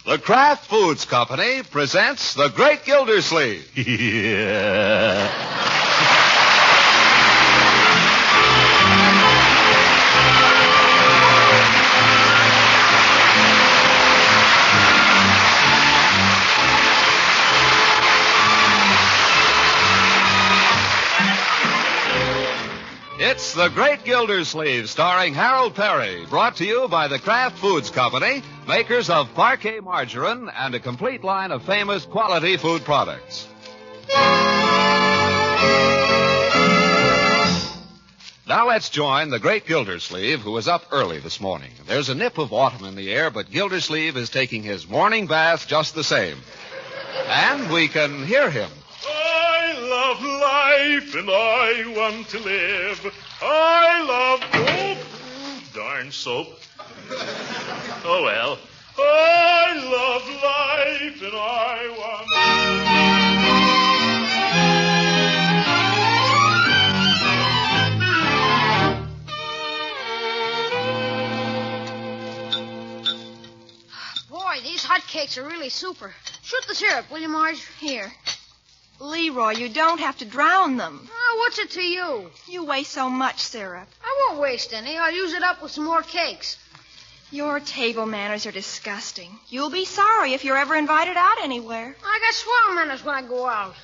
The Kraft Foods Company presents The Great Gildersleeve. Yeah. It's The Great Gildersleeve, starring Harold Perry, brought to you by the Kraft Foods Company, makers of Parquet margarine and a complete line of famous quality food products. Now let's join the Great Gildersleeve, who is up early this morning. There's a nip of autumn in the air, but Gildersleeve is taking his morning bath just the same. And we can hear him. I love life and I want to live. I love... Oh, darn soap. Oh, well. I love life and I want... Boy, these hotcakes are really super. Shoot the syrup, will you, Marge? Here. Leroy, you don't have to drown them. Oh, what's it to you? You waste so much syrup. I won't waste any. I'll use it up with some more cakes. Your table manners are disgusting. You'll be sorry if you're ever invited out anywhere. I got swell manners when I go out.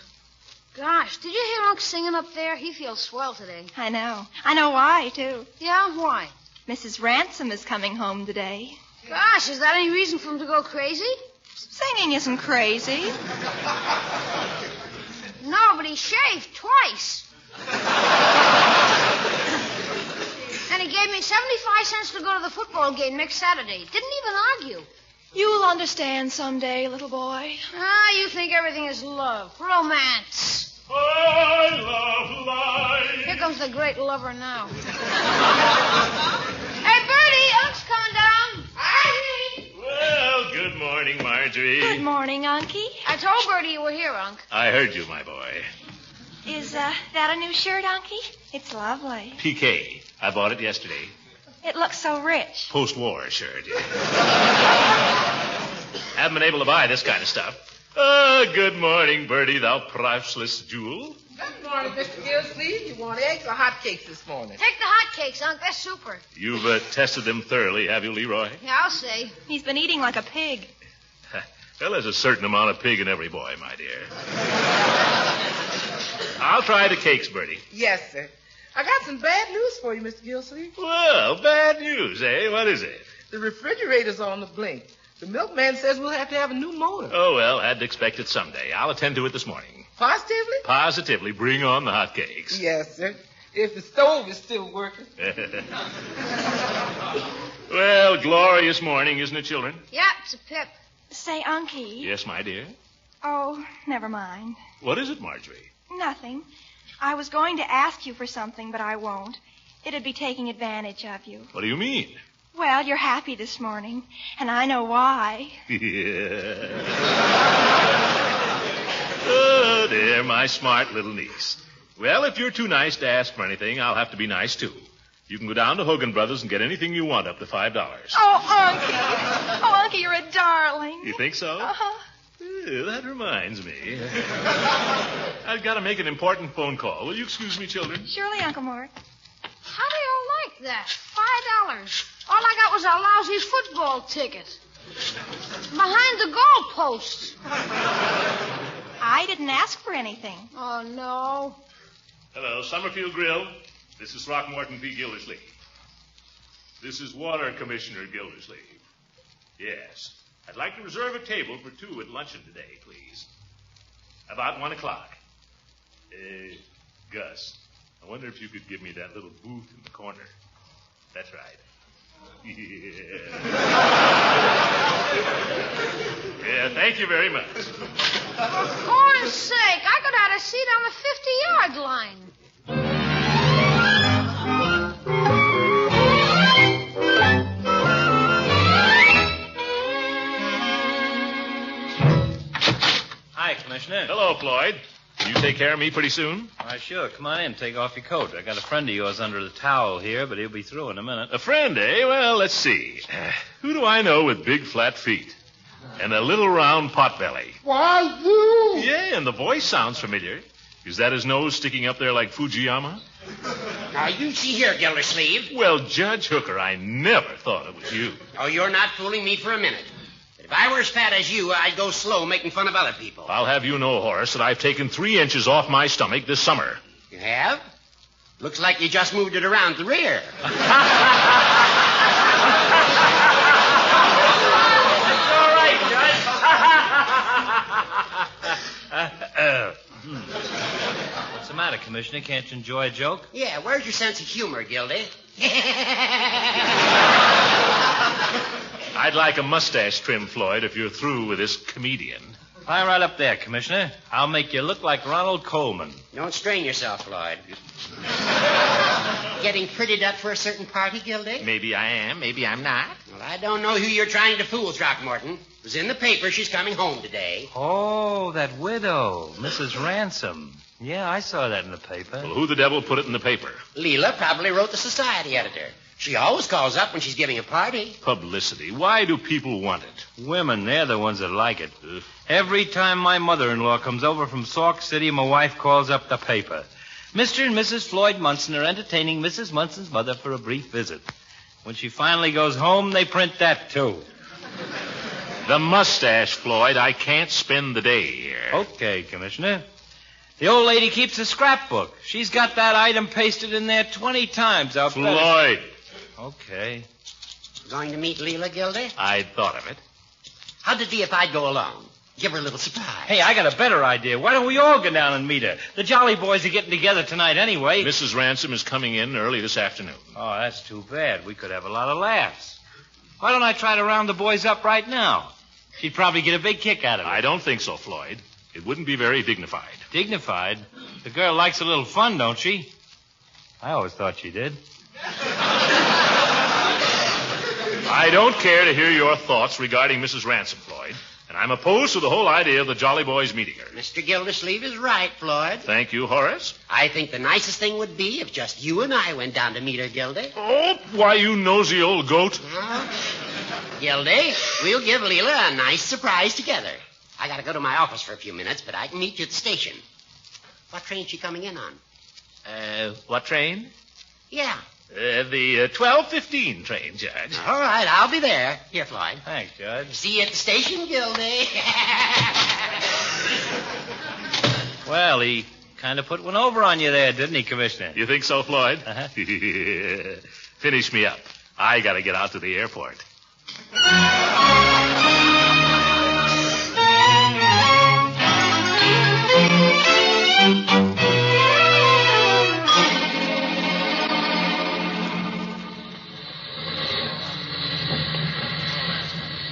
Gosh, did you hear Unc singing up there? He feels swell today. I know. I know why, too. Yeah? Why? Mrs. Ransom is coming home today. Gosh, is that any reason for him to go crazy? Singing isn't crazy. No, but he shaved twice. And he gave me 75 cents to go to the football game next Saturday. Didn't even argue. You'll understand someday, little boy. Ah, you think everything is love. Romance. I love life. Here comes the great lover now. Hey, Bertie, Unc's coming down. Hi. Well, good morning, Marjorie. Good morning, Unky. I told Bertie you were here, Unc. I heard you, my boy. Is that a new shirt, Unky? It's lovely. PK. I bought it yesterday. It looks so rich. Post-war shirt. Haven't been able to buy this kind of stuff. Good morning, Bertie, thou priceless jewel. Good morning, Mr. Gildersleeve. You want eggs or hot cakes this morning? Take the hot cakes, Unc. They're super. You've tested them thoroughly, have you, Leroy? Yeah, I'll say. He's been eating like a pig. Well, there's a certain amount of pig in every boy, my dear. I'll try the cakes, Bertie. Yes, sir. I got some bad news for you, Mr. Gildersleeve. Well, bad news, eh? What is it? The refrigerator's on the blink. The milkman says we'll have to have a new motor. Oh, well, had to expect it someday. I'll attend to it this morning. Positively? Positively. Bring on the hot cakes. Yes, sir. If the stove is still working. Well, glorious morning, isn't it, children? Yeah, it's a pip. Say, Unky. Yes, my dear. Oh, never mind. What is it, Marjorie? Nothing. I was going to ask you for something, but I won't. It'd be taking advantage of you. What do you mean? Well, you're happy this morning, and I know why. Yeah. Oh, dear, my smart little niece. Well, if you're too nice to ask for anything, I'll have to be nice, too. You can go down to Hogan Brothers and get anything you want up to $5. Oh, Unky. Oh, Unky, you're a darling. You think so? Uh-huh. That reminds me. I've got to make an important phone call. Will you excuse me, children? Surely, Uncle Mort. How do you like that? $5. All I got was a lousy football ticket. Behind the goalposts. I didn't ask for anything. Oh, no. Hello, Summerfield Grill. This is Throckmorton P. Gildersleeve. This is Water Commissioner Gildersleeve. Yes. I'd like to reserve a table for 2 at luncheon today, please. About 1 o'clock. Gus, I wonder if you could give me that little booth in the corner. That's right. Yeah, thank you very much. For corn's sake, I could have had a seat on the 50-yard line. Hi, Commissioner. Hello, Floyd. You take care of me pretty soon? Why, sure. Come on in. Take off your coat. I got a friend of yours under the towel here, but he'll be through in a minute. A friend, eh? Well, let's see. Who do I know with big, flat feet? And a little round potbelly. Wazoo! Yeah, and the voice sounds familiar. Is that his nose sticking up there like Fujiyama? Now, you see here, Gildersleeve. Well, Judge Hooker, I never thought it was you. Oh, you're not fooling me for a minute. But if I were as fat as you, I'd go slow making fun of other people. I'll have you know, Horace, that I've taken 3 inches off my stomach this summer. You have? Looks like you just moved it around the rear. All right, Judge. What's the matter, Commissioner? Can't you enjoy a joke? Yeah, where's your sense of humor, Gildy? I'd like a mustache trim, Floyd, if you're through with this comedian. Climb right up there, Commissioner. I'll make you look like Ronald Coleman. Don't strain yourself, Floyd. Getting prettied up for a certain party, Gildy? Maybe I am, maybe I'm not. Well, I don't know who you're trying to fool, Throckmorton. It was in the paper she's coming home today. Oh, that widow, Mrs. Ransom. Yeah, I saw that in the paper. Well, who the devil put it in the paper? Leila probably wrote the society editor. She always calls up when she's giving a party. Publicity. Why do people want it? Women, they're the ones that like it. Every time my mother-in-law comes over from Sauk City, my wife calls up the paper. Mr. and Mrs. Floyd Munson are entertaining Mrs. Munson's mother for a brief visit. When she finally goes home, they print that, too. The mustache, Floyd. I can't spend the day here. Okay, Commissioner. The old lady keeps a scrapbook. She's got that item pasted in there 20 times. I'll bet it. Floyd. Okay. Going to meet Leila, Gildy? I'd thought of it. How'd it be if I'd go along? Give her a little surprise. Hey, I got a better idea. Why don't we all go down and meet her? The Jolly Boys are getting together tonight anyway. Mrs. Ransom is coming in early this afternoon. Oh, that's too bad. We could have a lot of laughs. Why don't I try to round the boys up right now? She'd probably get a big kick out of it. I don't think so, Floyd. It wouldn't be very dignified. Dignified? The girl likes a little fun, don't she? I always thought she did. I don't care to hear your thoughts regarding Mrs. Ransom, Floyd. And I'm opposed to the whole idea of the Jolly Boys meeting her. Mr. Gildersleeve is right, Floyd. Thank you, Horace. I think the nicest thing would be if just you and I went down to meet her, Gildy. Oh, why, you nosy old goat. Gildy, we'll give Leila a nice surprise together. I gotta go to my office for a few minutes, but I can meet you at the station. What train's she coming in on? What train? Yeah. The 12:15 train, Judge. All right, I'll be there. Here, Floyd. Thanks, Judge. See you at the station, Gildy. Well, he kind of put one over on you there, didn't he, Commissioner? You think so, Floyd? Uh-huh. Finish me up. I gotta get out to the airport.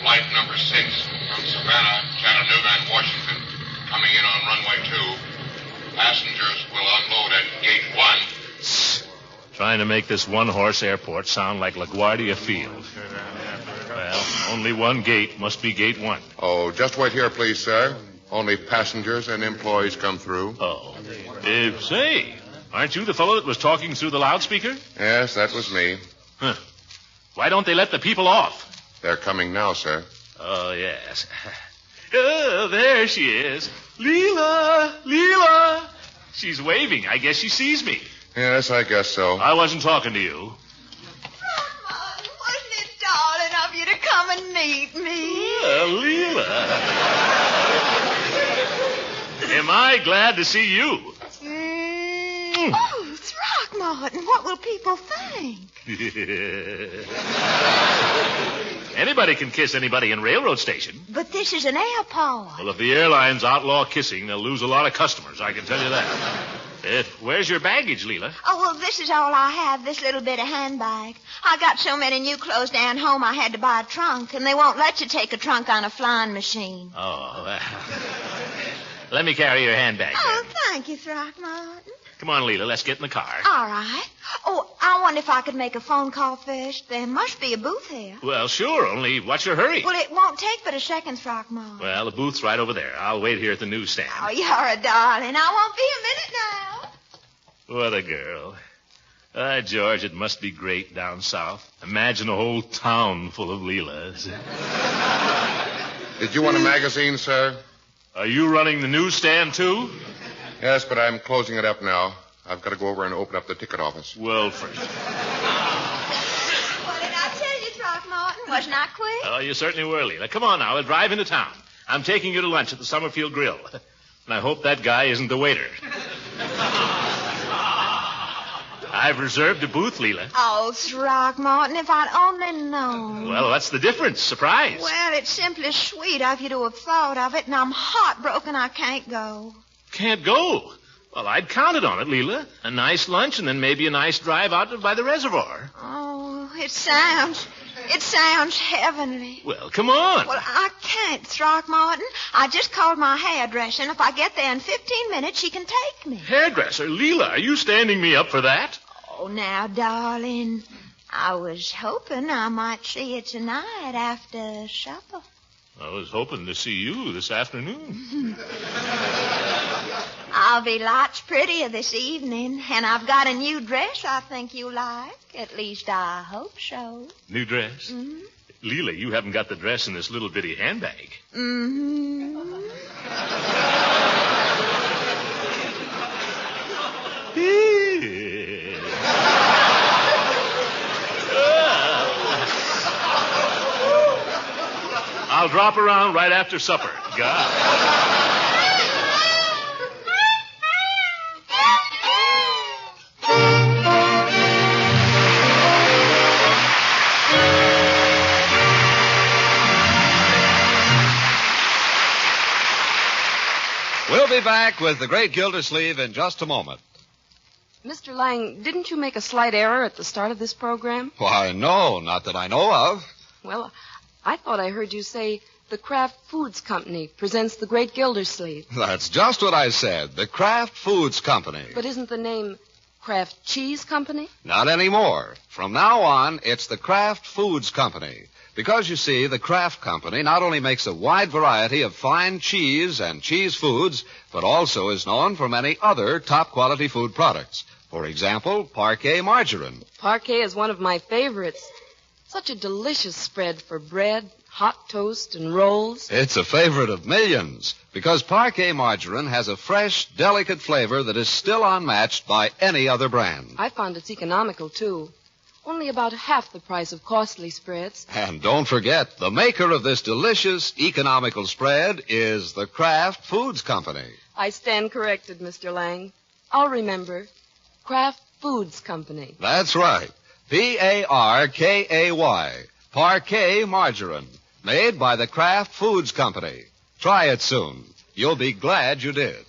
Flight number 6 from Savannah, Chattanooga, and Washington, coming in on runway 2. Passengers will unload at gate 1. Trying to make this one-horse airport sound like LaGuardia Field. Well, only one gate must be gate 1. Oh, just wait here, please, sir. Only passengers and employees come through. Oh. Say, aren't you the fellow that was talking through the loudspeaker? Yes, that was me. Huh. Why don't they let the people off? They're coming now, sir. Oh, yes. Oh, there she is. Leila! She's waving. I guess she sees me. Yes, I guess so. I wasn't talking to you. Throckmorton, wasn't it darling of you to come and meet me? Leila. Am I glad to see you? Oh, Throckmorton, what will people think? Anybody can kiss anybody in railroad station. But this is an airport. Well, if the airlines outlaw kissing, they'll lose a lot of customers, I can tell you that. Where's your baggage, Leila? Oh, well, this is all I have, this little bit of handbag. I got so many new clothes down home I had to buy a trunk, and they won't let you take a trunk on a flying machine. Oh, let me carry your handbag. Oh, then. thank you, Throckmorton. Come on, Leila, let's get in the car. All right. Oh, I wonder if I could make a phone call first. There must be a booth here. Well, sure, only what's your hurry? Well, it won't take but a second, Throckmorton. Well, the booth's right over there. I'll wait here at the newsstand. Oh, you're a darling. I won't be a minute now. What a girl. George, it must be great down south. Imagine a whole town full of Leilas. Did you want a magazine, sir? Are you running the newsstand, too? Yes, but I'm closing it up now. I've got to go over and open up the ticket office. Well, first. What did I tell you, Throckmorton? Wasn't I quick? Oh, you certainly were, Leila. Come on now. We'll drive into town. I'm taking you to lunch at the Summerfield Grill. And I hope that guy isn't the waiter. I've reserved a booth, Leila. Oh, Throckmorton, if I'd only known. Well, what's the difference? Surprise. Well, it's simply sweet of you to have thought of it, and I'm heartbroken I can't go. Can't go. Well, I'd counted on it, Leila. A nice lunch and then maybe a nice drive out by the reservoir. Oh, it sounds heavenly. Well, come on. Well, I can't, Throckmorton. I just called my hairdresser, and if I get there in 15 minutes, she can take me. Hairdresser? Leila, are you standing me up for that? Oh, now, darling, I was hoping I might see you tonight after supper. I was hoping to see you this afternoon. I'll be lots prettier this evening, and I've got a new dress I think you like. At least I hope so. New dress? Mm-hmm. Leila, you haven't got the dress in this little bitty handbag. Mm-hmm. I'll drop around right after supper. God. We'll be back with the great Gildersleeve in just a moment. Mr. Lang, didn't you make a slight error at the start of this program? Why, no, not that I know of. Well, I thought I heard you say the Kraft Foods Company presents the great Gildersleeve. That's just what I said, the Kraft Foods Company. But isn't the name Kraft Cheese Company? Not anymore. From now on, it's the Kraft Foods Company. Because, you see, the Kraft Company not only makes a wide variety of fine cheese and cheese foods, but also is known for many other top-quality food products. For example, Parquet margarine. Parquet is one of my favorites. Such a delicious spread for bread, hot toast, and rolls. It's a favorite of millions, because Parquet margarine has a fresh, delicate flavor that is still unmatched by any other brand. I found it's economical, too. Only about half the price of costly spreads. And don't forget, the maker of this delicious, economical spread is the Kraft Foods Company. I stand corrected, Mr. Lang. I'll remember. Kraft Foods Company. That's right. Parkay. Parquet margarine. Made by the Kraft Foods Company. Try it soon. You'll be glad you did.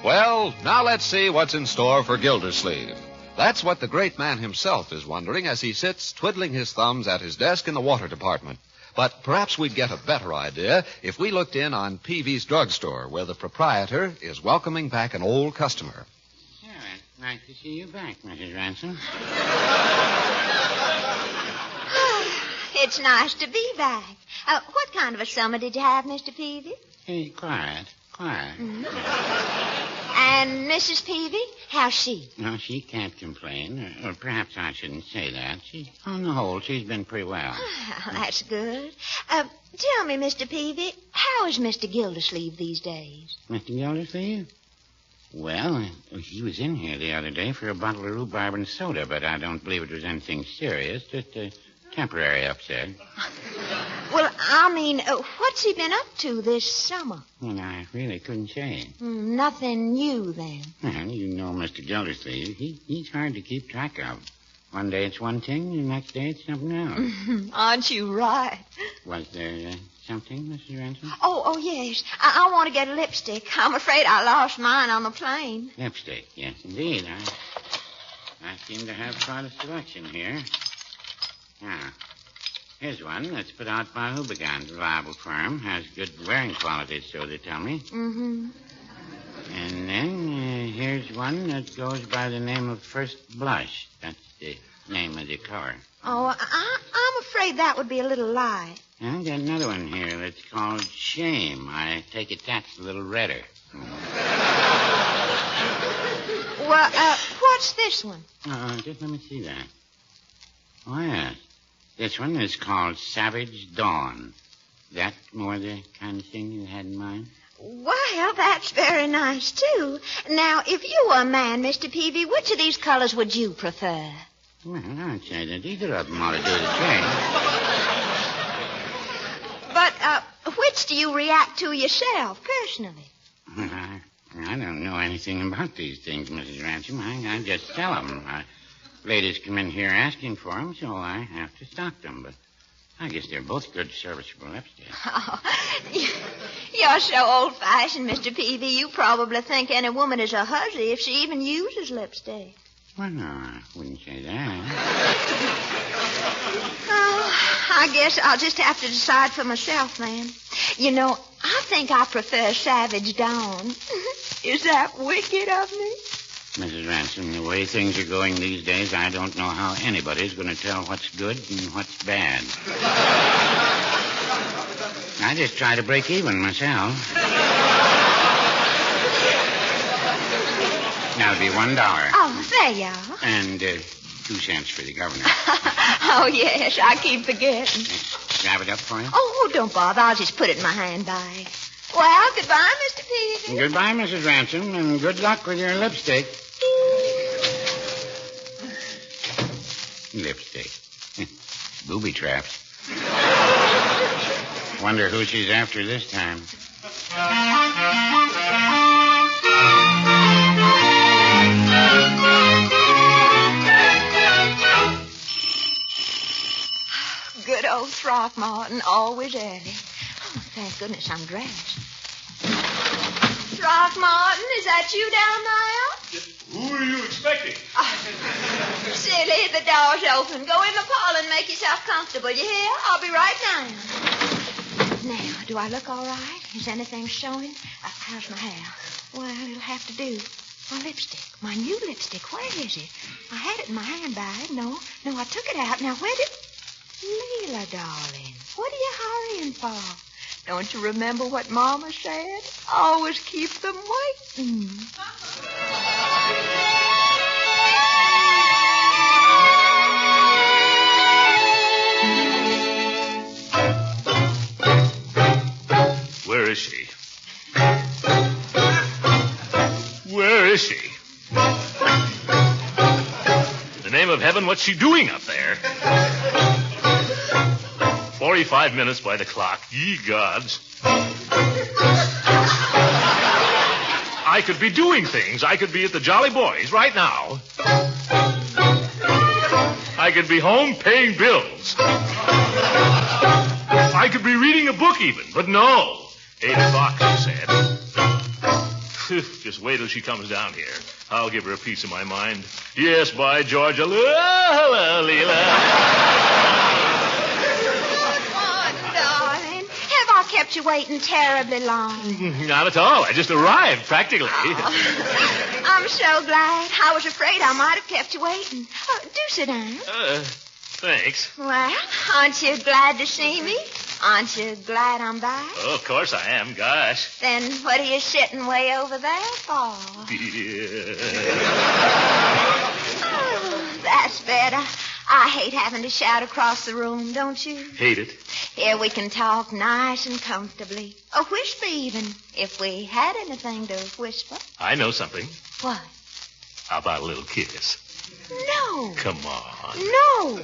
Well, now let's see what's in store for Gildersleeve. That's what the great man himself is wondering as he sits twiddling his thumbs at his desk in the water department. But perhaps we'd get a better idea if we looked in on Peavy's drugstore, where the proprietor is welcoming back an old customer. Yeah, it's nice to see you back, Mrs. Ransom. It's nice to be back. What kind of a summer did you have, Mr. Peavy? Hey, quiet. Mm-hmm. And Mrs. Peavy, how's she? No, she can't complain. Or perhaps I shouldn't say that. On the whole, she's been pretty well. Oh, that's good. Tell me, Mr. Peavy, how is Mr. Gildersleeve these days? Mr. Gildersleeve? Well, he was in here the other day for a bottle of rhubarb and soda, but I don't believe it was anything serious, just a temporary upset. Well, I mean, what's he been up to this summer? Well, I really couldn't say. Nothing new, then. Well, you know Mr. Gildersleeve. He's hard to keep track of. One day it's one thing, the next day it's something else. Aren't you right? Was there something, Mrs. Ransom? Oh, yes. I want to get a lipstick. I'm afraid I lost mine on the plane. Lipstick, yes, indeed. I seem to have quite a selection here. Now, here's one that's put out by Houbigan's reliable firm. Has good wearing qualities, so they tell me. Mm-hmm. And then here's one that goes by the name of First Blush. That's the name of the color. Oh, I'm afraid that would be a little light. I've got another one here that's called Shame. I take it that's a little redder. What's this one? Just let me see that. Oh, yes. This one is called Savage Dawn. That more the kind of thing you had in mind? Well, that's very nice, too. Now, if you were a man, Mr. Peavy, which of these colors would you prefer? Well, I'd say that either of them ought to do the trick. But, which do you react to yourself, personally? I don't know anything about these things, Mrs. Ransom. I just sell them. Ladies come in here asking for them, so I have to stock them. But I guess they're both good, serviceable lipsticks. Oh, you're so old-fashioned, Mr. Peavy. You probably think any woman is a hussy if she even uses lipstick. Well, no, I wouldn't say that. Oh, I guess I'll just have to decide for myself, then. You know, I think I prefer Savage Dawn. Is that wicked of me? Mrs. Ransom, the way things are going these days, I don't know how anybody's going to tell what's good and what's bad. I just try to break even myself. That'll be $1. Oh, there you are. And 2 cents for the governor. Oh, yes, I keep forgetting. Grab it up for you? Oh, don't bother. I'll just put it in my handbag. Well, goodbye, Mr. Peavy. Goodbye, Mrs. Ransom, and good luck with your lipstick. Lipstick. Booby traps. Wonder who she's after this time. Good old Throckmorton, always early. Oh, thank goodness I'm dressed. Throckmorton, is that you down there? Who are you expecting? Silly, the door's open. Go in the parlor and make yourself comfortable. You hear? I'll be right down. Now, do I look all right? Is anything showing? How's my hair? Well, it'll have to do. My lipstick. My new lipstick. Where is it? I had it in my handbag. No, I took it out. Now, where did... Leila, darling, what are you hurrying for? Don't you remember what Mama said? Always keep them waiting. Where is she? Where is she? In the name of heaven, what's she doing up there? 45 minutes by the clock. Ye gods. I could be doing things. I could be at the Jolly Boys right now. I could be home paying bills. I could be reading a book even, but no. 8 o'clock, she said. Just wait till she comes down here. I'll give her a piece of my mind. Yes, by George. Hello, Leila. Kept you waiting terribly long. Not at all. I just arrived, practically. Oh, I'm so glad. I was afraid I might have kept you waiting. Oh, do sit down. Thanks. Well, aren't you glad to see me? Aren't you glad I'm back? Oh, of course I am. Gosh. Then what are you sitting way over there for? Yeah. Oh, that's better. I hate having to shout across the room, don't you? Hate it. Here we can talk nice and comfortably. Or whisper even, if we had anything to whisper. I know something. What? How about a little kiss? No. Come on. No.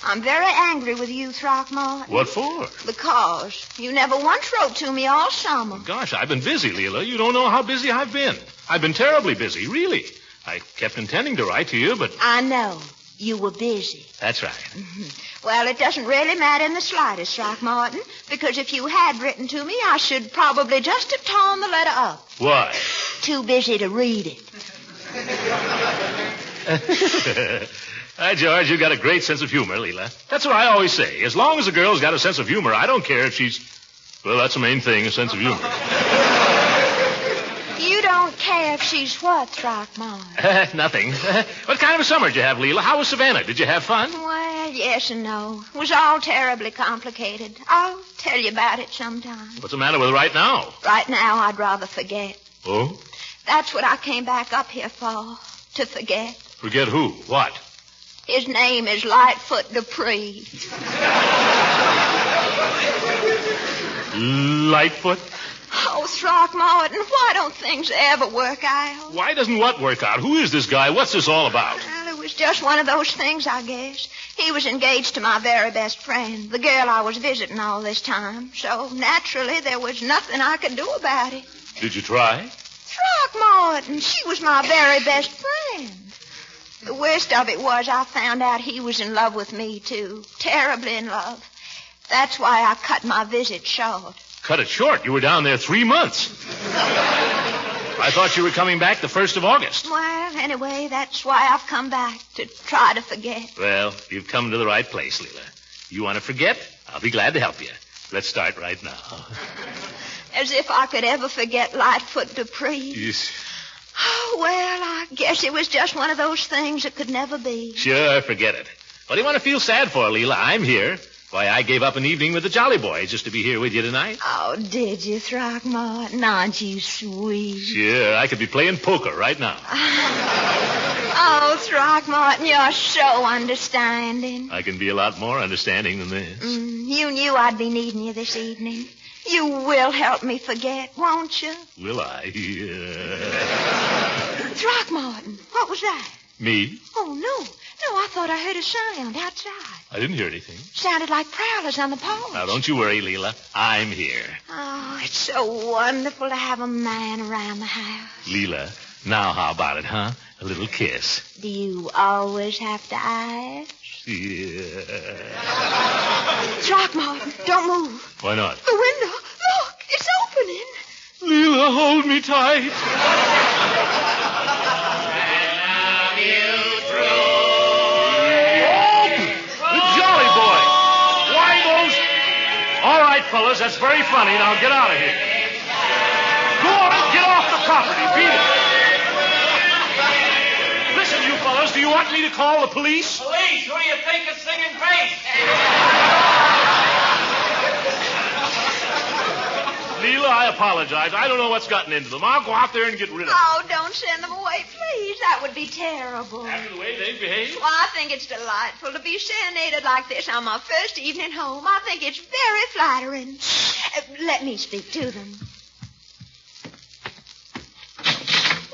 I'm very angry with you, Throckmorton. What for? Because you never once wrote to me all summer. Gosh, I've been busy, Leila. You don't know how busy I've been. I've been terribly busy, really. I kept intending to write to you, but... I know. You were busy. That's right. Mm-hmm. Well, it doesn't really matter in the slightest, Throckmorton, because if you had written to me, I should probably just have torn the letter up. Why? Too busy to read it. Hi, George, you got a great sense of humor, Leila. That's what I always say. As long as a girl's got a sense of humor, I don't care if she's... Well, that's the main thing, a sense of humor. You don't care if she's what, Throckmorton? Nothing. What kind of a summer did you have, Leila? How was Savannah? Did you have fun? Well, yes and no. It was all terribly complicated. I'll tell you about it sometime. What's the matter with right now? Right now, I'd rather forget. Oh? That's what I came back up here for. to forget. Forget who? What? His name is Lightfoot Dupree. Lightfoot? Oh, Throckmorton, why don't things ever work out? Why doesn't what work out? Who is this guy? What's this all about? Well, it was just one of those things, I guess. He was engaged to my very best friend, the girl I was visiting all this time. So, naturally, there was nothing I could do about it. Did you try? Throckmorton, she was my very best friend. The worst of it was I found out he was in love with me, too. Terribly in love. That's why I cut my visit short. Cut it short. You were down there 3 months. I thought you were coming back the 1st of August. Well, anyway, that's why I've come back, to try to forget. Well, you've come to the right place, Leila. You want to forget? I'll be glad to help you. Let's start right now. As if I could ever forget Lightfoot Dupree. Yes. Oh, well, I guess it was just one of those things that could never be. Sure, forget it. What do you want to feel sad for, Leila? I'm here. Why, I gave up an evening with the Jolly Boys just to be here with you tonight. Oh, did you, Throckmorton? Aren't you sweet? Sure, I could be playing poker right now. Oh, Throckmorton, you're so understanding. I can be a lot more understanding than this. You knew I'd be needing you this evening. You will help me forget, won't you? Will I? Throckmorton, what was that? Me? Oh, no. No, I thought I heard a sound outside. I didn't hear anything. Sounded like prowlers on the porch. Now, don't you worry, Leila. I'm here. Oh, it's so wonderful to have a man around the house. Leila, now how about it, huh? A little kiss. Do you always have to ask? Yeah. Throckmorton, don't move. Why not? The window. Look, it's opening. Leila, hold me tight. All right, fellas, that's very funny. Now get out of here. Go on, get off the property. Beat it. Listen, you fellas, do you want me to call the police? Police? Who do you think is singing bass? Leila, I apologize. I don't know what's gotten into them. I'll go out there and get rid of them. Oh, don't send them away, please. That would be terrible. After the way they've behaved? Well, I think it's delightful to be serenaded like this on my first evening home. I think it's very flattering. Let me speak to them.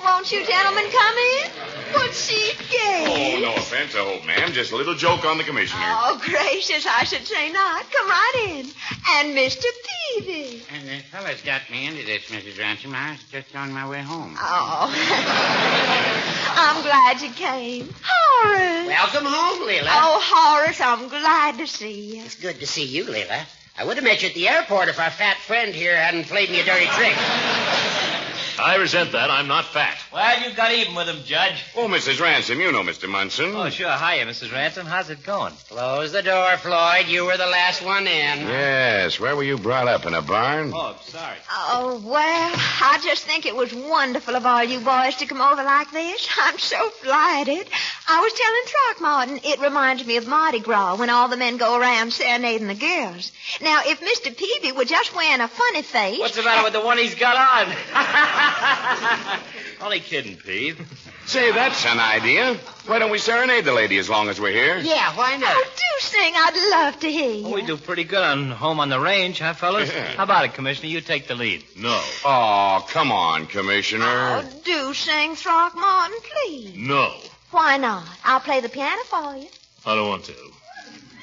Won't you gentlemen come in? What's she gay? Oh, no offense, I hope, ma'am. Just a little joke on the commissioner. Oh, gracious, I should say not. Come right in. And Mr. Peavy. And the fellas got me into this, Mrs. Ransom. I was just on my way home. Oh. I'm glad you came. Horace. Welcome home, Leila. Oh, Horace, I'm glad to see you. It's good to see you, Leila. I would have met you at the airport if our fat friend here hadn't played me a dirty trick. I resent that. I'm not fat. Well, you got even with him, Judge. Oh, Mrs. Ransom, you know Mr. Munson. Oh, sure. Hiya, Mrs. Ransom. How's it going? Close the door, Floyd. You were the last one in. Yes, where were you brought up, in a barn? Oh, sorry. Oh, well, I just think it was wonderful of all you boys to come over like this. I'm so flattered. I was telling Throckmorton it reminds me of Mardi Gras when all the men go around serenading the girls. Now, if Mr. Peavy were just wearing a funny face... What's the matter with the one he's got on? Only kidding, Peave. Say, that's an idea. Why don't we serenade the lady as long as we're here? Yeah, why not? Oh, do sing. I'd love to hear you. Oh, we do pretty good on Home on the Range, huh, fellas? How about it, Commissioner? You take the lead. No. Oh, come on, Commissioner. Oh, do sing, Throckmorton, please. No. Why not? I'll play the piano for you. I don't want to.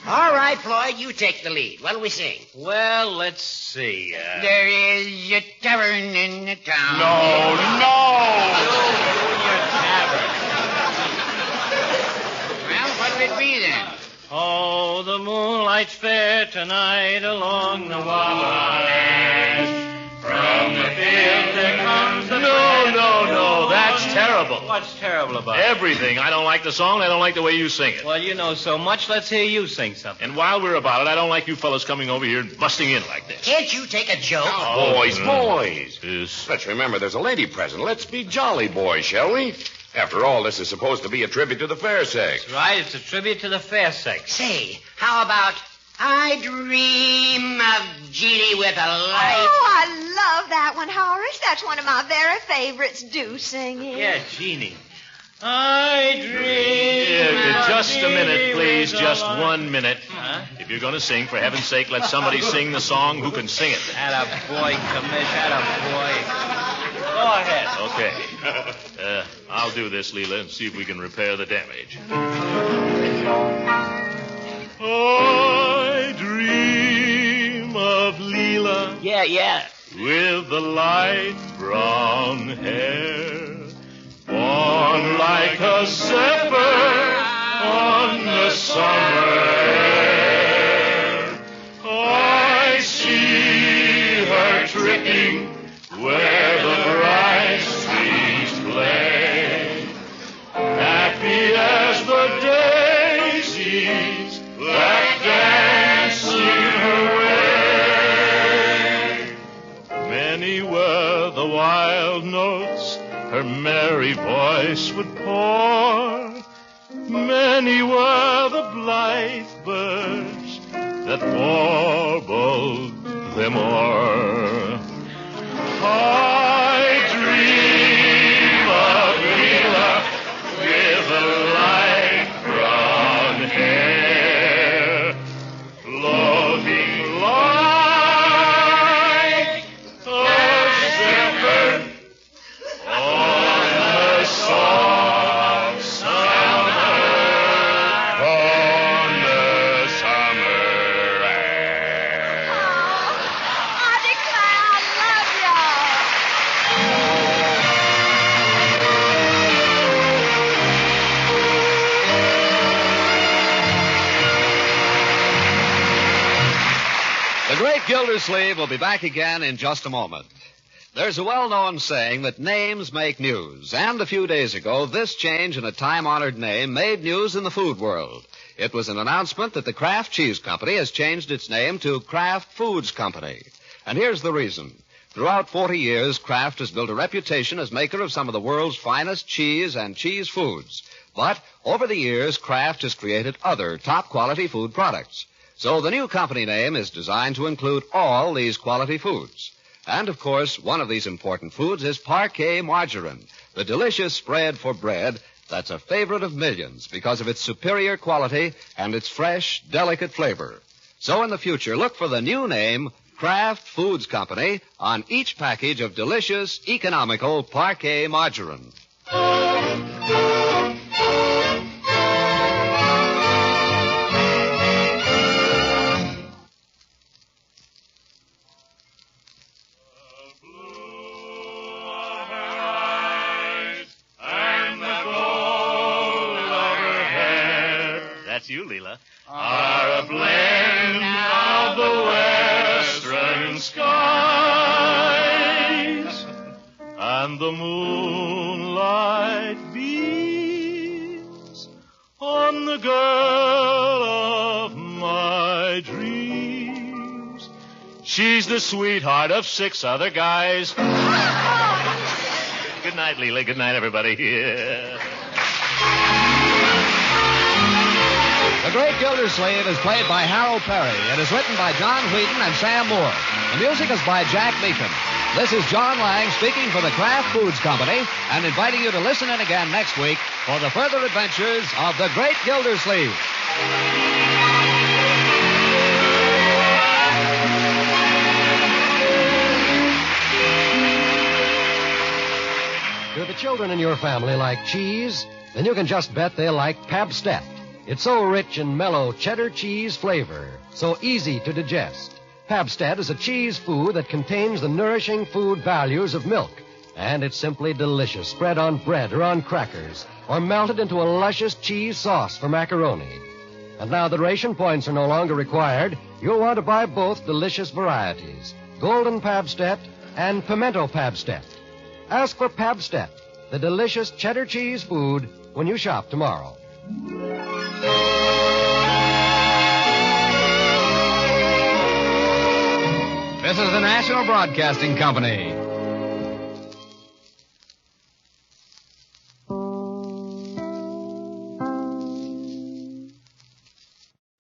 All right, Floyd, you take the lead. What'll we sing? Well, let's see. There is a tavern in the town. No. Junior Tavern. Well, what'll it be then? Oh, the moonlight's fair tonight along the water. From the field there comes the... No. That's terrible. What's terrible about it? Everything. I don't like the song. I don't like the way you sing it. Well, you know so much. Let's hear you sing something. And while we're about it, I don't like you fellas coming over here and busting in like this. Can't you take a joke? Boys. Yes. Let's remember there's a lady present. Let's be jolly boys, shall we? After all, this is supposed to be a tribute to the fair sex. That's right. It's a tribute to the fair sex. Say, how about I dream of Jeannie with a light? Oh, I love that one, Horace. That's one of my very favorites. Do sing it. Yeah, Jeannie. I dream. Just a minute, please. Just 1 minute. Huh? If you're going to sing, for heaven's sake, let somebody sing the song who can sing it. Attaboy, Commish, attaboy. Go ahead. Okay. I'll do this, Leila, and see if we can repair the damage. I dream of Leila. Yeah. With the light brown hair, born like a zephyr on the summer air. I see her tripping where the bright streets play, happy as the daisies that dance in her way. Many were the wild notes her merry voice would pour. Many were the blithe birds that warbled them o'er. I dream of Leila with a light brown hair, floating like a zephyr on the soft summer air. I declare I love y'all. The great Gildersleeve will be back again in just a moment. There's a well-known saying that names make news, and a few days ago, this change in a time-honored name made news in the food world. It was an announcement that the Kraft Cheese Company has changed its name to Kraft Foods Company. And here's the reason. Throughout 40 years, Kraft has built a reputation as maker of some of the world's finest cheese and cheese foods. But over the years, Kraft has created other top-quality food products. So the new company name is designed to include all these quality foods. And, of course, one of these important foods is parquet margarine, the delicious spread for bread that's a favorite of millions because of its superior quality and its fresh, delicate flavor. So in the future, look for the new name, Kraft Foods Company, on each package of delicious, economical parquet margarine. That's you, Leila. Are a blend of the western skies, and the moonlight beams on the girl of my dreams. She's the sweetheart of 6 other guys. Good night, Leila. Good night, everybody. The Great Gildersleeve is played by Harold Perry. It is written by John Whedon and Sam Moore. The music is by Jack Meakin. This is John Lang speaking for the Kraft Foods Company and inviting you to listen in again next week for the further adventures of the Great Gildersleeve. Do the children in your family like cheese? Then you can just bet they'll like Pabstet. It's so rich in mellow cheddar cheese flavor, so easy to digest. Pabstet is a cheese food that contains the nourishing food values of milk. And it's simply delicious, spread on bread or on crackers, or melted into a luscious cheese sauce for macaroni. And now that ration points are no longer required, you'll want to buy both delicious varieties, Golden Pabstet and Pimento Pabstet. Ask for Pabstet, the delicious cheddar cheese food, when you shop tomorrow. This is the National Broadcasting Company.